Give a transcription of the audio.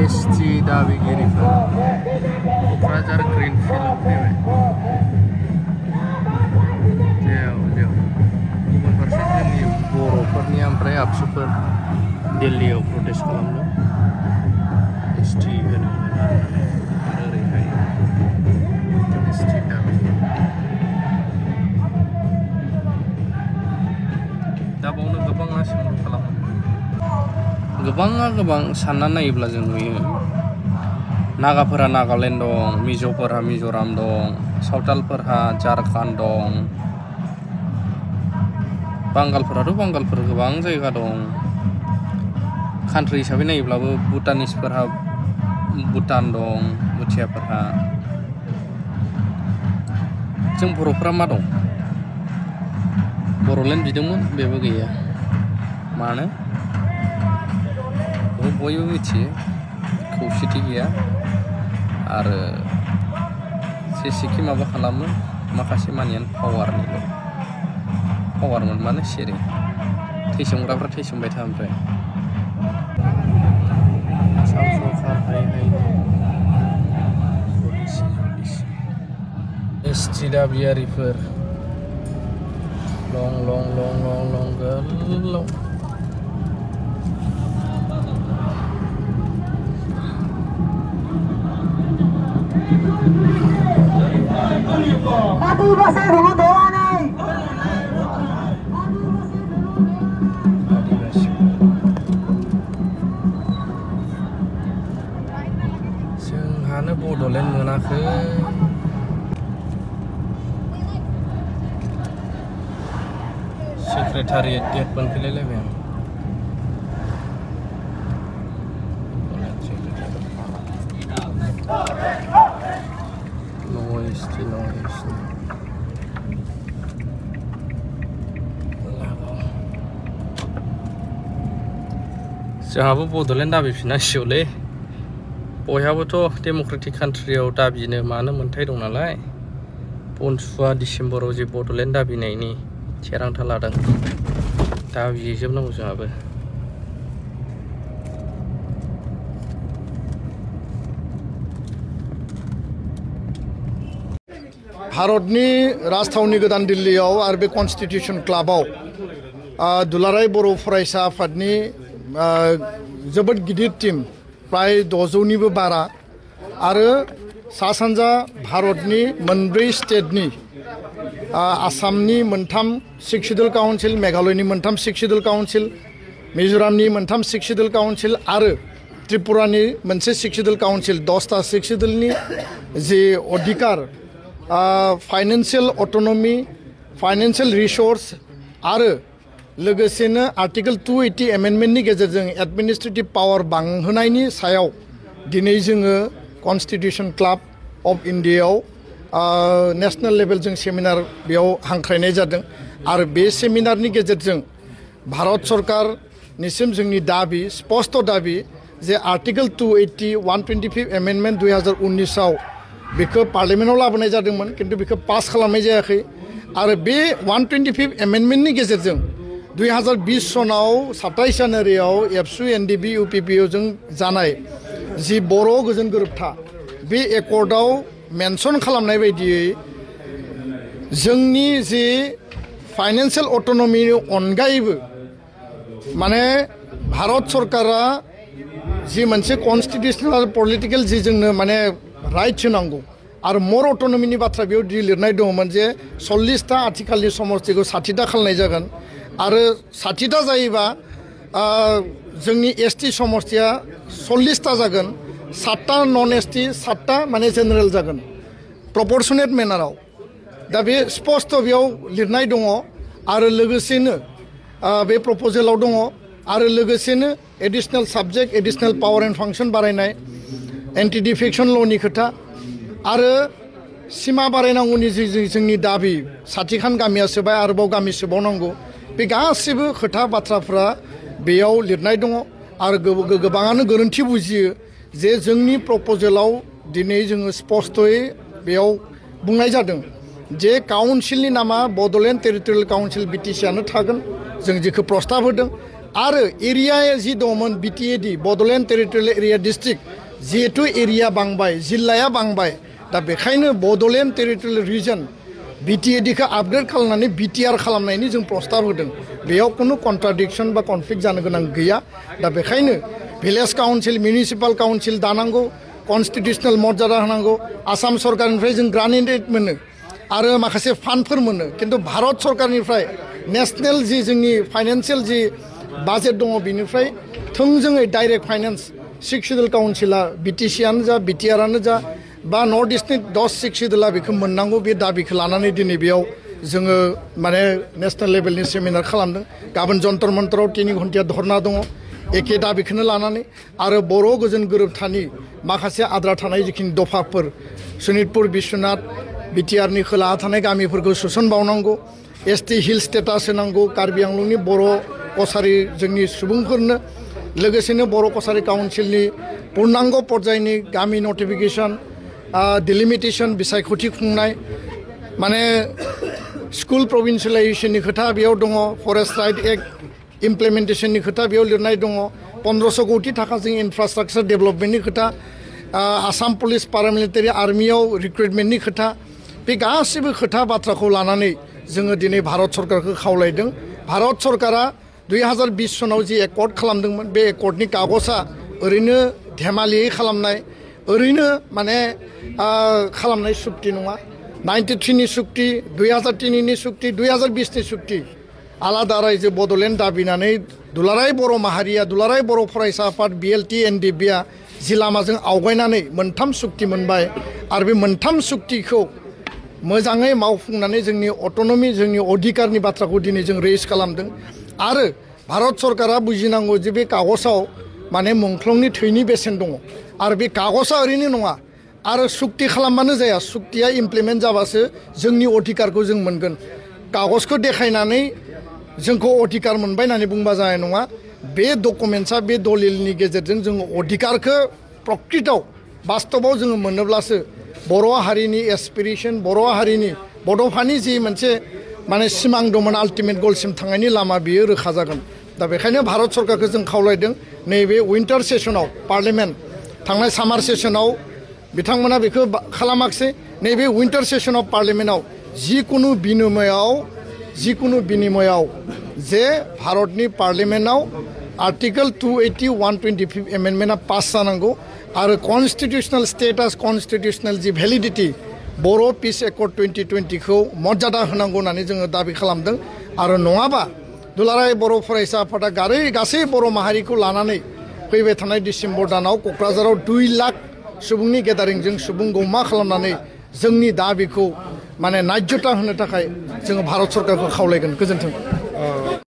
ST दाबिगिरिफोर Kokrajhar ग्रिनफिल्डआव फैबाय जेव गुबुन फारसे जोंनि बर'फोरनि ओमफ्राय आबसुफोर दिल्लीयाव प्रटेस्ट खालामदों ST होनो मोना आरो ओरैहाय ST दाबि दा बावनो गोबाङा सोंलु खालामो गोबां सानना नायोब्ला जों नुयो नागाफोरा नागालेण्ड दं मिज'फोरहा मिज'राम दं सावतालफोरहा झारखन्ड दं बांगालफोराथ' बांगालफोर गोबां जायगा दं कान्ट्रि हिसाबै नायोब्लाबो भुटानिसफोरहा भुटान दं भुटियाफोरहा जों बर'फोरा मा दं बर'लेण्ड बिदोंमोन बेबो गैया मानो बयबो मिथियो खौसेथि गैया आरो जेसेखि माबा खालामो माखासे मानियानो पावारमोन माने सिरि थैसोमग्राफ्रा थैसोमबाय था ओमफ्राय ST दाबियारिफोर लं गोलाव जोंहानो बड'लेण्ड मोनाखै सेक्रेटारियेट गेट मोनफैलायलायबाय आं जोंहाबो बड'लेण्ड दाबिफिननांसिगौलै बयहाबोथ' डेम'क्रेटिक कान्ट्रियाव दाबिनो मानो मोन्थाय दं नालाय बनसुआ डिसेम्बराव जे बड'लेण्ड दाबिनायनि थिरांथा लादों दाबिजोबनांगौ जोंहाबो भारतनि राजथावनि गोदान दिल्लीयाव आरो बे कन्स्टिटिउसन क्लाबाव दुलाराय बर' फरायसा आफादनि जोबोद गिदिर टीम प्राय 600निबो बारा आरो सा सानजा भारतनि मोनब्रै स्टेटनि आसामनि मोनथाम 6 शिड्युल काउन्सिल मेघालयनि मोनथाम 6 शिड्युल काउन्सिल मिज'रामनि मोनथाम 6 शिड्युल काउन्सिल आरो त्रिपुरानि मोनसे 6 शिड्युल काउन्सिल 10टा 6 शिड्युलनि जे अधिकार फाइनेन्शियल अट'नमि फाइनेन्शियल रिसोर्स आरो लोगोसेनो आर्टिकल 280 एमेन्डमेन्टनि गेजेरजों एडमिनिस्ट्रेटिभ पावार बांहोनायनि सायाव दिनै जोङो कन्स्टिटिउसन क्लाब अफ इन्डियायाव नेशनेल लेभेलजों सेमिनार बेयाव हांख्रायनाय जादों आरो बे सेमिनारनि गेजेरजों भारत सरकारनिसिम जोंनि दाबि स्पष्ट दाबि जे आर्टिकल 280 125 एमेन्डमेन्ट 2019आव बेखौ पार्लियामेन्टआव लाबोनाय जादोंमोन किन्तु बेखौ पास खालामनाय जायाखै आरो बे 125 एमेन्डमेन्टनि गेजेरजों 2020 सनाव 27 जानुवारियाव एबसु एनडिबि इउपिपिअजों जानाय जि बर' गोजोन गोरोबथा बे एकर्डआव मेनसन खालामनाय बायदियै जोंनि जि फाइनेन्शियल अट'नमिनि अनगायैबो माने भारत सरकारा जि मोनसे कन्स्टिटिउसनेल पलिटिकेल जि जोंनो माने राइट्स होनांगौ आरो मर अट'नमिनि बाथ्रा बेयाव लिरनाय दङमोन जे 40टा आथिखालनि समस्तिखौ 60टा खालामनाय जागोन आरो 60टा जायोबा जोंनि ST समस्तिया 40टा जागोन 7टा नन ST 7टा माने जेनेरेल जागोन प्रपर्शनेट मेनाराव दा बे स्पष्ट बेयाव लिरनाय दङ आरो लोगोसेनो बे प्रप'जेलाव दङ आरो लोगोसेनो एडिशनेल साबजेक्ट एडिशनेल पावार एन्ड फांसन बारायनाय एन्टि डिफेक्शन ल'नि खोथा आरो सिमा बारायनांगौनि जि जोंनि दाबि साथिखान गामिया सोबाय आरोबाव गामि सोबावनांगौ बे गासिबो खोथा बाथ्राफ्रा बेयाव लिरनाय दङ आरो गोबाङानो गोरोन्थि बुजियो जे जोंनि प्रप'जेलाव दिनै जोङो स्पष्टयै बेयाव बुंनाय जादों जे काउन्सिलनि नामा बड'लेण्ड टेरिटरियेल काउन्सिल BTC आनो थागोन जों जेखौ प्रस्ताब होदों आरो एरियाया जि दंमोन BTAD Bodoland territorial area district जिहेतु एरिया बांबाय जिल्लाया बांबाय दा बेखायनो बड'लेण्ड टेरिटरियेल रिजन बिटिएडिखौ आपग्रेड खालामनानै बिटिआर खालामनायनि जों प्रस्ताब होदों बेयाव कुनु कन्ट्राडिक्सन बा कनफ्लिक्ट जानो गोनां गैया दा बेखायनो भिलेज काउन्सिल मिउनिसिपाल काउन्सिल दानांगौ कन्स्टिटिउसनेल मर्यादा होनांगौ आसाम सरकारनिफ्राय जों ग्रान्टेड मोनो आरो माखासे फान्डफोर मोनो किन्तु भारत सरकारनिफ्राय नेशनेल जि जोंनि फाइनान्सियेल जि बाजेट दङ बिनिफ्राय थोंजोङै डाइरेक्ट फाइनान्स 6 सिडुल काउन्सिला बिटिसिआनो जा बिटिआरआनो जा बा नर्थ इस्टनि 10 6 सिडुला बेखौ मोननांगौ बे दाबिखौ लानानै दिनै बेयाव जोङो माने नेशनेल लेभेलनि सेमिनार खालामदों गाबोन जन्तर मन्तराव 3 घन्टाया धरना दङ एखे दाबिखौनो लानानै आरो बर' गोजोन गोरोबथानि माखासे आद्रा थानाय जिखिनि दफाफोर सनितपुर बिश्वनाथ बिटिआरनि खोलाहा थानाय गामिफोरखौ सोसनबावनांगौ एसटि हिल स्टेटास होनांगौ कार्बि आंलंनि बर' कसारि जोंनि सुबुंफोरनो लोगोसेनो बर' कसारि काउन्सिलनि पूर्णांग पर्यायनि गामि नटिफिकेशन डिलिमिटेशन बिसायख'थि खुंनाय माने स्कुल प्रभिन्सियेलाइजेशननि खोथा बेयाव दङ फरेस्ट राइट एक्ट इमप्लिमेन्टेशननि खोथा बेयाव लिरनाय दङ 1500 कोटि थाखाजों इनफ्रास्ट्राक्चार डेभेलपमेन्टनि खोथा आसाम पुलिस पारामिलिटारि आर्मियाव रिक्रुटमेन्टनि खोथा बे गासैबो खोथा बाथ्राखौ लानानै जोङो दिनै भारत सरकारखौ खावलायदों भारत सरकारा 2020 सनाव जि एकर्ड खालामदोंमोन बे एकर्डनि कागजआ ओरैनो धेमालियै खालामनाय ओरैनो माने खालामनाय सुक्ति नङा 93 नि सुक्ति 2003 नि सुक्ति 2020 नि सुक्ति आलादा रायजो बड'लेण्ड दाबिनानै दुलाराय बर' माहारिया दुलाराय बर' फरायसा आफाद बिएलटि एनडिबिआ जि लामाजों आवगायनानै मोनथाम सुक्ति मोनबाय आरो बे मोनथाम सुक्तिखौ मोजाङै मावफुंनानै जोंनि अट'नमि जोंनि अधिकारनि बाथ्राखौ दिनै जों रेज खालामदों आरो भारत सरकारा बुजिनांगौ जे बे कागजआव माने मुंख्लंनि थैनि बेसेन दङ आरो बे कागजआ ओरैनो नङा आरो सुक्ति खालामबानो जाया सुक्तिया इमप्लिमेन्ट जाबासो जोंनि अधिकारखौ जों मोनगोन कागजखौ देखायनानै जोंखौ अधिकार मोनबाय होननानै बुंबा जानाय नङा बे डकुमेन्टसा बे दलिलनि गेजेरजों जोङो अधिकारखौ प्रकृतआव बास्तबाव जोङो मोनोब्लासो बर' हारिनि एसपिरेसन बर' हारिनि बड'फानि जि मोनसे माने सिमां दंमोन आल्टिमेट गलसिम थांनायनि लामा बियो रोखा जागोन दा बेखायनो भारत सरकारखौ जों खावलायदों नैबे विन्टार सेसनाव पार्लियामेन्ट थांनाय सामार सेसनाव बिथांमोना बेखौ खालामाखिसै नैबे विन्टार सेसनाव पार्लियामेन्टआव जिकुनु बिनिमयाव जे भारतनि पार्लियामेन्टआव आर्टिकल 280 125 एमेन्डमेन्टआ पास जानांगौ आरो कन्स्टिटिउसनेल स्टेटास कन्स्टिटिउसनेल जि भेलिडिटी बर' पिस एकर्ड 2020 खौ मर्यादा होनांगौ होननानै जोङो दाबि खालामदों आरो नङाबा दुलाराय बर' फरायसा आफादा गासै बर' माहारिखौ लानानै फैबाय थानाय डिसेम्बर दानाव क'क्राझाराव 2 लाख सुबुंनि गेदारिंजों सुबुं गौमा खालामनानै जोंनि दाबिखौ माने नायजता होनो थाखाय जोङो भारत सरकारखौ खावलायगोन गोजोन्थों